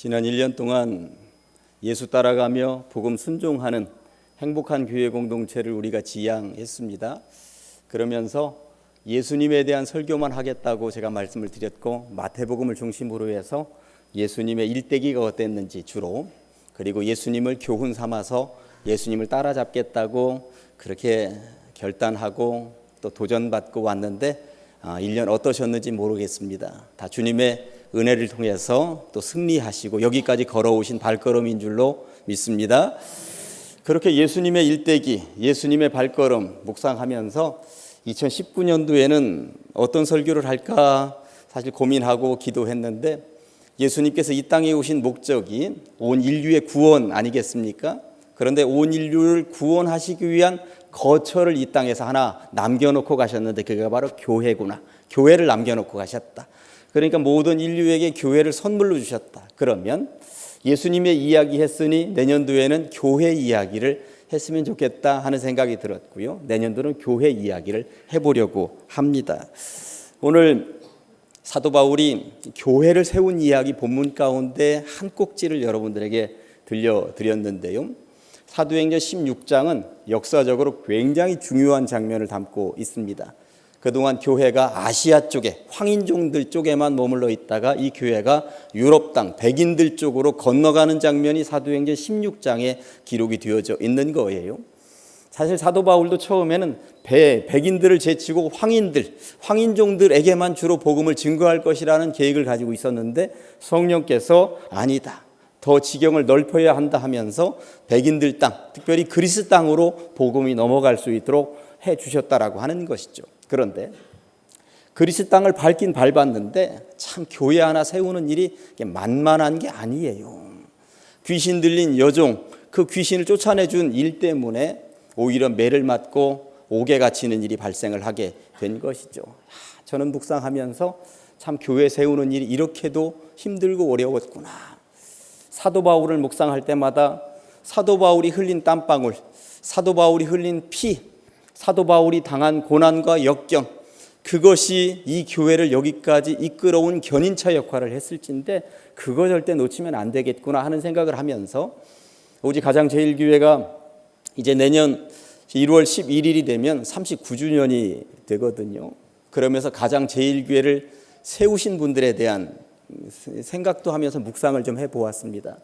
지난 1년 동안 예수 따라가며 복음 순종하는 행복한 교회 공동체를 우리가 지향했습니다. 그러면서 예수님에 대한 설교만 하겠다고 제가 말씀을 드렸고, 마태복음을 중심으로 해서 예수님의 일대기가 어땠는지 주로, 그리고 예수님을 교훈 삼아서 예수님을 따라잡겠다고 그렇게 결단하고 또 도전받고 왔는데 1년 어떠셨는지 모르겠습니다. 다 주님의 은혜를 통해서 또 승리하시고 여기까지 걸어오신 발걸음인 줄로 믿습니다. 그렇게 예수님의 일대기, 예수님의 발걸음 묵상하면서 2019년도에는 어떤 설교를 할까 사실 고민하고 기도했는데, 예수님께서 이 땅에 오신 목적이 온 인류의 구원 아니겠습니까? 그런데 온 인류를 구원하시기 위한 거처를 이 땅에서 하나 남겨놓고 가셨는데, 그게 바로 교회구나. 교회를 남겨놓고 가셨다. 그러니까 모든 인류에게 교회를 선물로 주셨다. 그러면 예수님의 이야기 했으니 내년도에는 교회 이야기를 했으면 좋겠다 하는 생각이 들었고요. 내년도는 교회 이야기를 해보려고 합니다. 오늘 사도 바울이 교회를 세운 이야기 본문 가운데 한 꼭지를 여러분들에게 들려드렸는데요. 사도행전 16장은 역사적으로 굉장히 중요한 장면을 담고 있습니다. 그동안 교회가 아시아 쪽에 황인종들 쪽에만 머물러 있다가 이 교회가 유럽 땅 백인들 쪽으로 건너가는 장면이 사도행전 16장에 기록이 되어져 있는 거예요. 사실 사도 바울도 처음에는 백인들을 제치고 황인종들에게만 주로 복음을 증거할 것이라는 계획을 가지고 있었는데, 성령께서 아니다, 더 지경을 넓혀야 한다 하면서 백인들 땅, 특별히 그리스 땅으로 복음이 넘어갈 수 있도록 해 주셨다라고 하는 것이죠. 그런데 그리스 땅을 밟긴 밟았는데 참 교회 하나 세우는 일이 만만한 게 아니에요. 귀신 들린 여종, 그 귀신을 쫓아내준 일 때문에 오히려 매를 맞고 옥에 갇히는 일이 발생을 하게 된 것이죠. 저는 묵상하면서 참 교회 세우는 일이 이렇게도 힘들고 어려웠구나. 사도 바울을 묵상할 때마다 사도 바울이 흘린 땀방울, 사도 바울이 흘린 피, 사도 바울이 당한 고난과 역경, 그것이 이 교회를 여기까지 이끌어온 견인차 역할을 했을진데 그거 절대 놓치면 안 되겠구나 하는 생각을 하면서, 오직 가장제일교회가 이제 내년 1월 11일이 되면 39주년이 되거든요. 그러면서 가장제일교회를 세우신 분들에 대한 생각도 하면서 묵상을 좀 해보았습니다.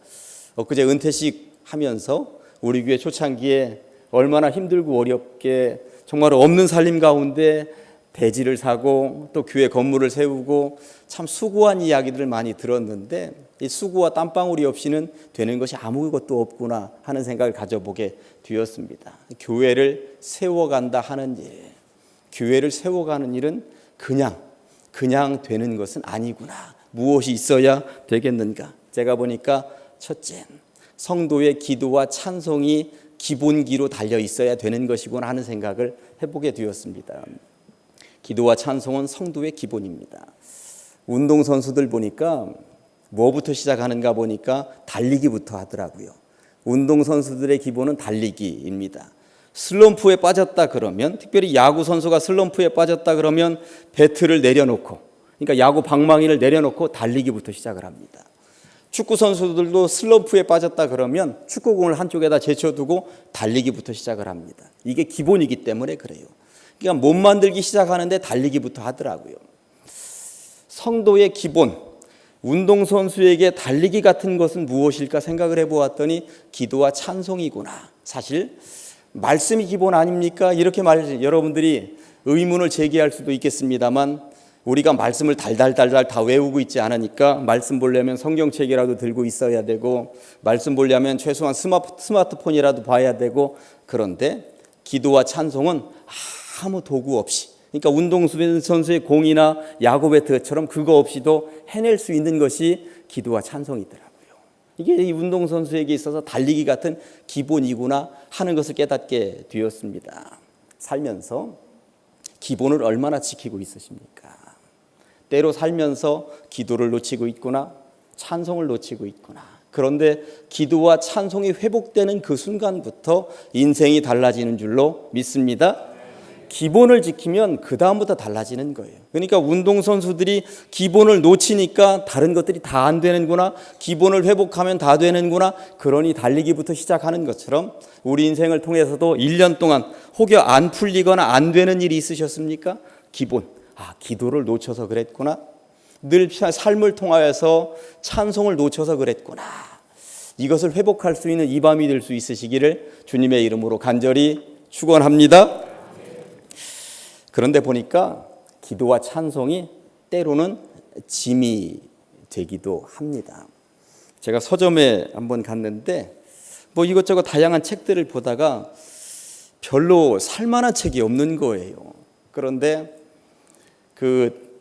엊그제 은퇴식 하면서 우리 교회 초창기에 얼마나 힘들고 어렵게 정말 없는 살림 가운데 대지를 사고 또 교회 건물을 세우고 참 수고한 이야기들을 많이 들었는데, 이 수고와 땀방울이 없이는 되는 것이 아무것도 없구나 하는 생각을 가져보게 되었습니다. 교회를 세워간다 하는 일, 교회를 세워가는 일은 그냥 되는 것은 아니구나. 무엇이 있어야 되겠는가? 제가 보니까 첫째, 성도의 기도와 찬송이 기본기로 달려 있어야 되는 것이구나 하는 생각을 해보게 되었습니다. 기도와 찬송은 성도의 기본입니다. 운동선수들 보니까 뭐부터 시작하는가 보니까 달리기부터 하더라고요. 운동선수들의 기본은 달리기입니다. 슬럼프에 빠졌다 그러면, 특별히 야구선수가 슬럼프에 빠졌다 그러면 배트를 내려놓고, 그러니까 야구 방망이를 내려놓고 달리기부터 시작을 합니다. 축구 선수들도 슬럼프에 빠졌다 그러면 축구공을 한쪽에다 제쳐두고 달리기부터 시작을 합니다. 이게 기본이기 때문에 그래요. 그러니까 몸 만들기 시작하는데 달리기부터 하더라고요. 성도의 기본, 운동선수에게 달리기 같은 것은 무엇일까 생각을 해보았더니 기도와 찬송이구나. 사실 말씀이 기본 아닙니까? 이렇게 여러분들이 의문을 제기할 수도 있겠습니다만, 우리가 말씀을 달달달달 다 외우고 있지 않으니까 말씀 보려면 성경책이라도 들고 있어야 되고, 말씀 보려면 최소한 스마트폰이라도 봐야 되고, 그런데 기도와 찬송은 아무 도구 없이, 그러니까 운동선수의 공이나 야구 배트처럼 그거 없이도 해낼 수 있는 것이 기도와 찬송이더라고요. 이게 이 운동선수에게 있어서 달리기 같은 기본이구나 하는 것을 깨닫게 되었습니다. 살면서 기본을 얼마나 지키고 있으십니까? 때로 살면서 기도를 놓치고 있구나, 찬송을 놓치고 있구나. 그런데 기도와 찬송이 회복되는 그 순간부터 인생이 달라지는 줄로 믿습니다. 기본을 지키면 그 다음부터 달라지는 거예요. 그러니까 운동선수들이 기본을 놓치니까 다른 것들이 다 안 되는구나, 기본을 회복하면 다 되는구나, 그러니 달리기부터 시작하는 것처럼 우리 인생을 통해서도 1년 동안 혹여 안 풀리거나 안 되는 일이 있으셨습니까? 기본, 기도를 놓쳐서 그랬구나, 늘 삶을 통하여서 찬송을 놓쳐서 그랬구나, 이것을 회복할 수 있는 이 밤이 될 수 있으시기를 주님의 이름으로 간절히 축원합니다. 그런데 보니까 기도와 찬송이 때로는 짐이 되기도 합니다. 제가 서점에 한번 갔는데 이것저것 다양한 책들을 보다가 별로 살만한 책이 없는 거예요. 그런데 그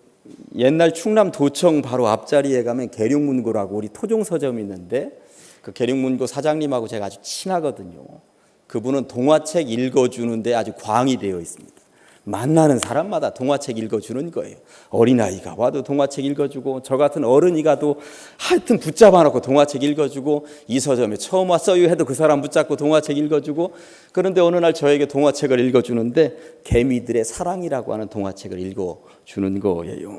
옛날 충남 도청 바로 앞자리에 가면 계룡문고라고 우리 토종 서점이 있는데 그 계룡문고 사장님하고 제가 아주 친하거든요. 그분은 동화책 읽어주는데 아주 광이 되어 있습니다. 만나는 사람마다 동화책 읽어주는 거예요. 어린아이가 와도 동화책 읽어주고, 저 같은 어른이 가도 하여튼 붙잡아 놓고 동화책 읽어주고, 이 서점에 처음 왔어요 해도 그 사람 붙잡고 동화책 읽어주고. 그런데 어느 날 저에게 동화책을 읽어주는데 개미들의 사랑이라고 하는 동화책을 읽어주는 거예요.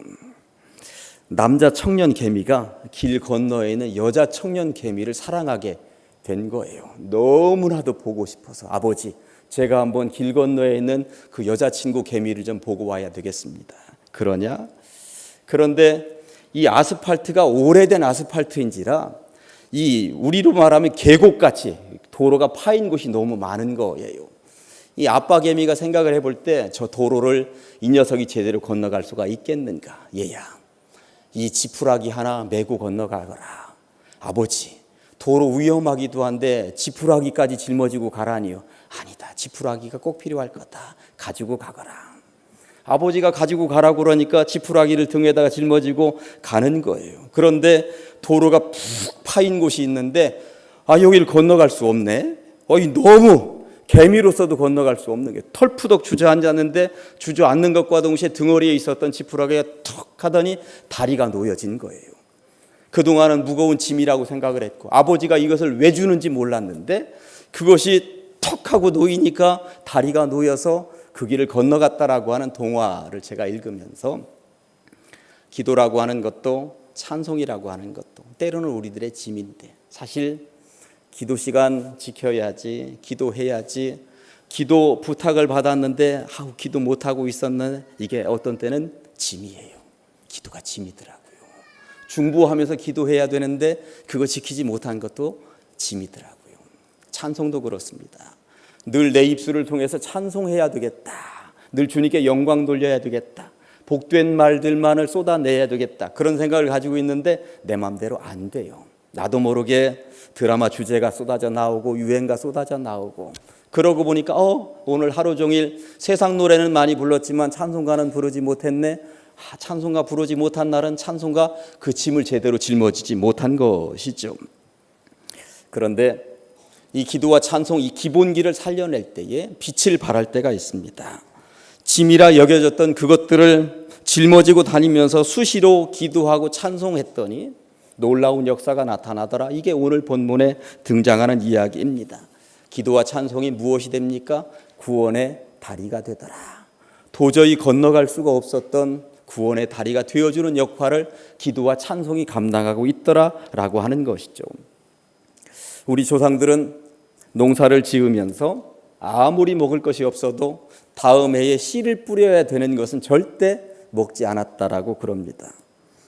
남자 청년 개미가 길 건너에 있는 여자 청년 개미를 사랑하게 된 거예요. 너무나도 보고 싶어서, 아버지, 제가 한번 길 건너에 있는 그 여자친구 개미를 좀 보고 와야 되겠습니다. 그러냐? 그런데 이 아스팔트가 오래된 아스팔트인지라 이 우리로 말하면 계곡같이 도로가 파인 곳이 너무 많은 거예요. 이 아빠 개미가 생각을 해볼 때 저 도로를 이 녀석이 제대로 건너갈 수가 있겠는가? 얘야, 이 지푸라기 하나 메고 건너가거라. 아버지, 도로 위험하기도 한데 지푸라기까지 짊어지고 가라니요. 아니다, 지푸라기가 꼭 필요할 거다. 가지고 가거라. 아버지가 가지고 가라고 그러니까 지푸라기를 등에다가 짊어지고 가는 거예요. 그런데 도로가 푹 파인 곳이 있는데 여기를 건너갈 수 없네. 너무 개미로서도 건너갈 수 없는 게, 털푸덕 주저앉았는데 주저앉는 것과 동시에 등허리에 있었던 지푸라기가 툭 하더니 다리가 놓여진 거예요. 그동안은 무거운 짐이라고 생각을 했고 아버지가 이것을 왜 주는지 몰랐는데 그것이 턱 하고 놓이니까 다리가 놓여서 그 길을 건너갔다라고 하는 동화를 제가 읽으면서 기도라고 하는 것도 찬송이라고 하는 것도 때로는 우리들의 짐인데, 사실 기도 시간 지켜야지, 기도해야지, 기도 부탁을 받았는데 기도 못하고 있었는데 이게 어떤 때는 짐이에요. 기도가 짐이더라고요. 중보하면서 기도해야 되는데 그거 지키지 못한 것도 짐이더라고요. 찬송도 그렇습니다. 늘 내 입술을 통해서 찬송해야 되겠다, 늘 주님께 영광 돌려야 되겠다, 복된 말들만을 쏟아내야 되겠다, 그런 생각을 가지고 있는데 내 마음대로 안 돼요. 나도 모르게 드라마 주제가 쏟아져 나오고 유행가 쏟아져 나오고, 그러고 보니까 오늘 하루 종일 세상 노래는 많이 불렀지만 찬송가는 부르지 못했네. 찬송가 부르지 못한 날은 찬송가 그 짐을 제대로 짊어지지 못한 것이죠. 그런데 이 기도와 찬송, 이 기본기를 살려낼 때에 빛을 발할 때가 있습니다. 짐이라 여겨졌던 그것들을 짊어지고 다니면서 수시로 기도하고 찬송했더니 놀라운 역사가 나타나더라. 이게 오늘 본문에 등장하는 이야기입니다. 기도와 찬송이 무엇이 됩니까? 구원의 다리가 되더라. 도저히 건너갈 수가 없었던 구원의 다리가 되어주는 역할을 기도와 찬송이 감당하고 있더라라고 하는 것이죠. 우리 조상들은 농사를 지으면서 아무리 먹을 것이 없어도 다음 해에 씨를 뿌려야 되는 것은 절대 먹지 않았다라고 그럽니다.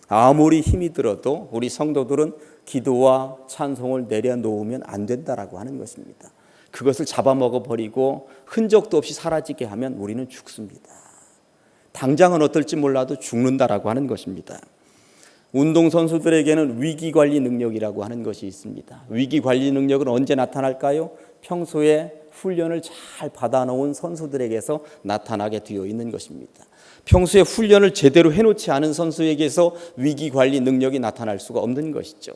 아무리 힘이 들어도 우리 성도들은 기도와 찬송을 내려놓으면 안 된다라고 하는 것입니다. 그것을 잡아먹어버리고 흔적도 없이 사라지게 하면 우리는 죽습니다. 당장은 어떨지 몰라도 죽는다라고 하는 것입니다. 운동선수들에게는 위기관리 능력이라고 하는 것이 있습니다. 위기관리 능력은 언제 나타날까요? 평소에 훈련을 잘 받아놓은 선수들에게서 나타나게 되어 있는 것입니다. 평소에 훈련을 제대로 해놓지 않은 선수에게서 위기관리 능력이 나타날 수가 없는 것이죠.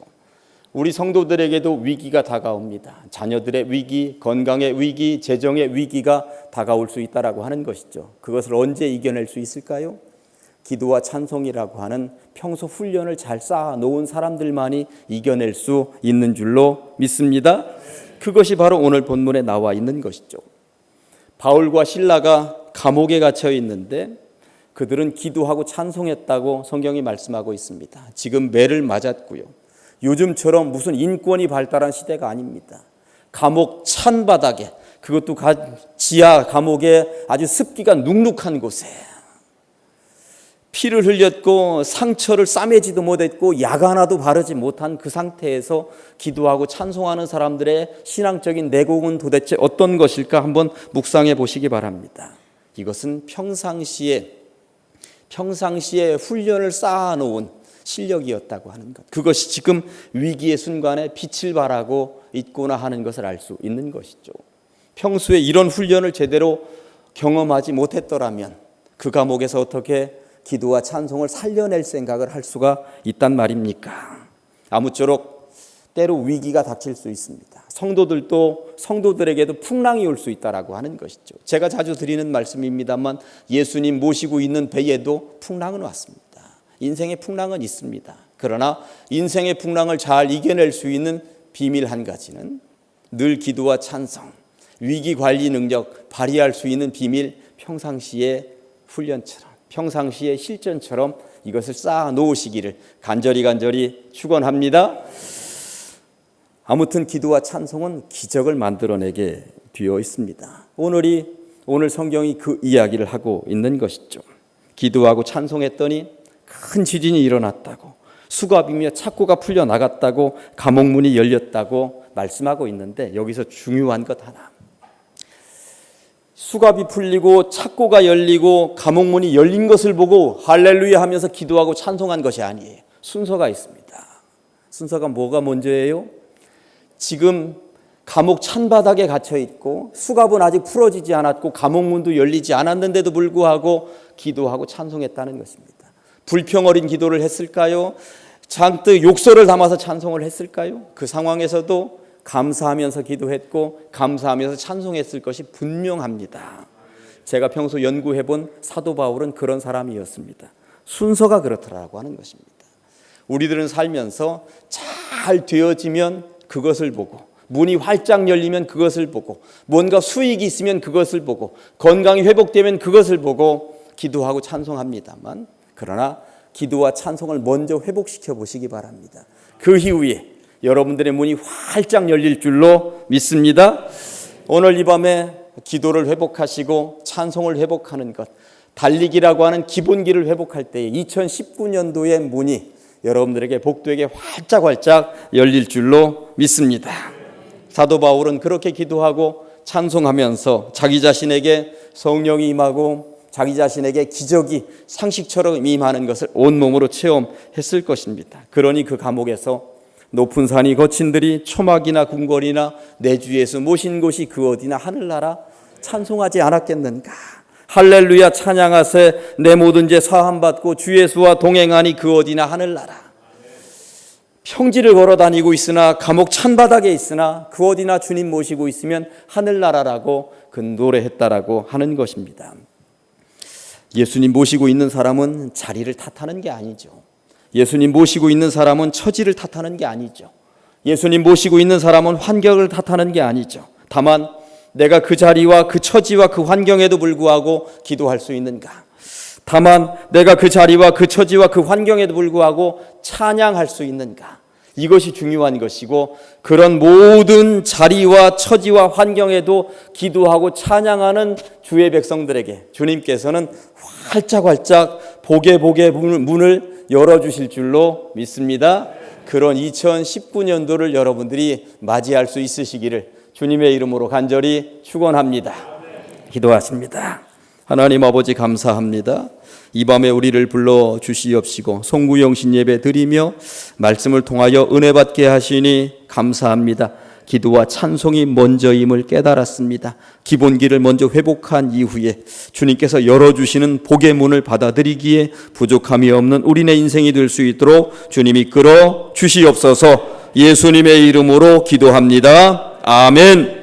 우리 성도들에게도 위기가 다가옵니다. 자녀들의 위기, 건강의 위기, 재정의 위기가 다가올 수 있다라고 하는 것이죠. 그것을 언제 이겨낼 수 있을까요? 기도와 찬송이라고 하는 평소 훈련을 잘 쌓아놓은 사람들만이 이겨낼 수 있는 줄로 믿습니다. 그것이 바로 오늘 본문에 나와 있는 것이죠. 바울과 실라가 감옥에 갇혀 있는데 그들은 기도하고 찬송했다고 성경이 말씀하고 있습니다. 지금 매를 맞았고요. 요즘처럼 무슨 인권이 발달한 시대가 아닙니다. 감옥 찬바닥에, 그것도 지하 감옥에 아주 습기가 눅눅한 곳에 피를 흘렸고 상처를 싸매지도 못했고 약 하나도 바르지 못한 그 상태에서 기도하고 찬송하는 사람들의 신앙적인 내공은 도대체 어떤 것일까 한번 묵상해 보시기 바랍니다. 이것은 평상시에 훈련을 쌓아놓은 실력이었다고 하는 것, 그것이 지금 위기의 순간에 빛을 발하고 있구나 하는 것을 알 수 있는 것이죠. 평소에 이런 훈련을 제대로 경험하지 못했더라면 그 감옥에서 어떻게 기도와 찬송을 살려낼 생각을 할 수가 있단 말입니까? 아무쪼록 때로 위기가 닥칠 수 있습니다. 성도들에게도 풍랑이 올 수 있다라고 하는 것이죠. 제가 자주 드리는 말씀입니다만 예수님 모시고 있는 배에도 풍랑은 왔습니다. 인생의 풍랑은 있습니다. 그러나 인생의 풍랑을 잘 이겨낼 수 있는 비밀 한 가지는 늘 기도와 찬송, 위기 관리 능력 발휘할 수 있는 비밀, 평상시의 훈련처럼, 평상시의 실전처럼 이것을 쌓아 놓으시기를 간절히 축원합니다. 아무튼 기도와 찬송은 기적을 만들어내게 되어 있습니다. 오늘 성경이 그 이야기를 하고 있는 것이죠. 기도하고 찬송했더니 큰 지진이 일어났다고, 수갑이며 착고가 풀려나갔다고, 감옥문이 열렸다고 말씀하고 있는데 여기서 중요한 것 하나, 수갑이 풀리고 착고가 열리고 감옥문이 열린 것을 보고 할렐루야 하면서 기도하고 찬송한 것이 아니에요. 순서가 있습니다. 순서가 뭐가 먼저예요? 지금 감옥 찬바닥에 갇혀 있고 수갑은 아직 풀어지지 않았고 감옥문도 열리지 않았는데도 불구하고 기도하고 찬송했다는 것입니다. 불평어린 기도를 했을까요? 잔뜩 욕설을 담아서 찬송을 했을까요? 그 상황에서도 감사하면서 기도했고 감사하면서 찬송했을 것이 분명합니다. 제가 평소 연구해본 사도 바울은 그런 사람이었습니다. 순서가 그렇더라고 하는 것입니다. 우리들은 살면서 잘 되어지면 그것을 보고, 문이 활짝 열리면 그것을 보고, 뭔가 수익이 있으면 그것을 보고, 건강이 회복되면 그것을 보고 기도하고 찬송합니다만, 그러나 기도와 찬송을 먼저 회복시켜 보시기 바랍니다. 그 이후에 여러분들의 문이 활짝 열릴 줄로 믿습니다. 오늘 이 밤에 기도를 회복하시고 찬송을 회복하는 것, 달리기라고 하는 기본기를 회복할 때에 2019년도의 문이 여러분들에게 복되게 활짝 열릴 줄로 믿습니다. 사도 바울은 그렇게 기도하고 찬송하면서 자기 자신에게 성령이 임하고 자기 자신에게 기적이 상식처럼 임하는 것을 온몸으로 체험했을 것입니다. 그러니 그 감옥에서 높은 산이 거친들이 초막이나 궁궐이나 내 주 예수 모신 곳이 그 어디나 하늘나라 찬송하지 않았겠는가. 할렐루야 찬양하세 내 모든 죄 사함받고 주 예수와 동행하니 그 어디나 하늘나라. 평지를 걸어다니고 있으나 감옥 찬바닥에 있으나 그 어디나 주님 모시고 있으면 하늘나라라고 그 노래했다라고 하는 것입니다. 예수님 모시고 있는 사람은 자리를 탓하는 게 아니죠. 예수님 모시고 있는 사람은 처지를 탓하는 게 아니죠. 예수님 모시고 있는 사람은 환경을 탓하는 게 아니죠. 다만 내가 그 자리와 그 처지와 그 환경에도 불구하고 기도할 수 있는가? 다만 내가 그 자리와 그 처지와 그 환경에도 불구하고 찬양할 수 있는가? 이것이 중요한 것이고, 그런 모든 자리와 처지와 환경에도 기도하고 찬양하는 주의 백성들에게 주님께서는 활짝 복의 문을 열어주실 줄로 믿습니다. 그런 2019년도를 여러분들이 맞이할 수 있으시기를 주님의 이름으로 간절히 축원합니다. 기도하십니다. 하나님 아버지 감사합니다. 이 밤에 우리를 불러 주시옵시고 송구영신 예배 드리며 말씀을 통하여 은혜 받게 하시니 감사합니다. 기도와 찬송이 먼저임을 깨달았습니다. 기본기를 먼저 회복한 이후에 주님께서 열어주시는 복의 문을 받아들이기에 부족함이 없는 우리네 인생이 될 수 있도록 주님이 이끌어 주시옵소서. 예수님의 이름으로 기도합니다. 아멘.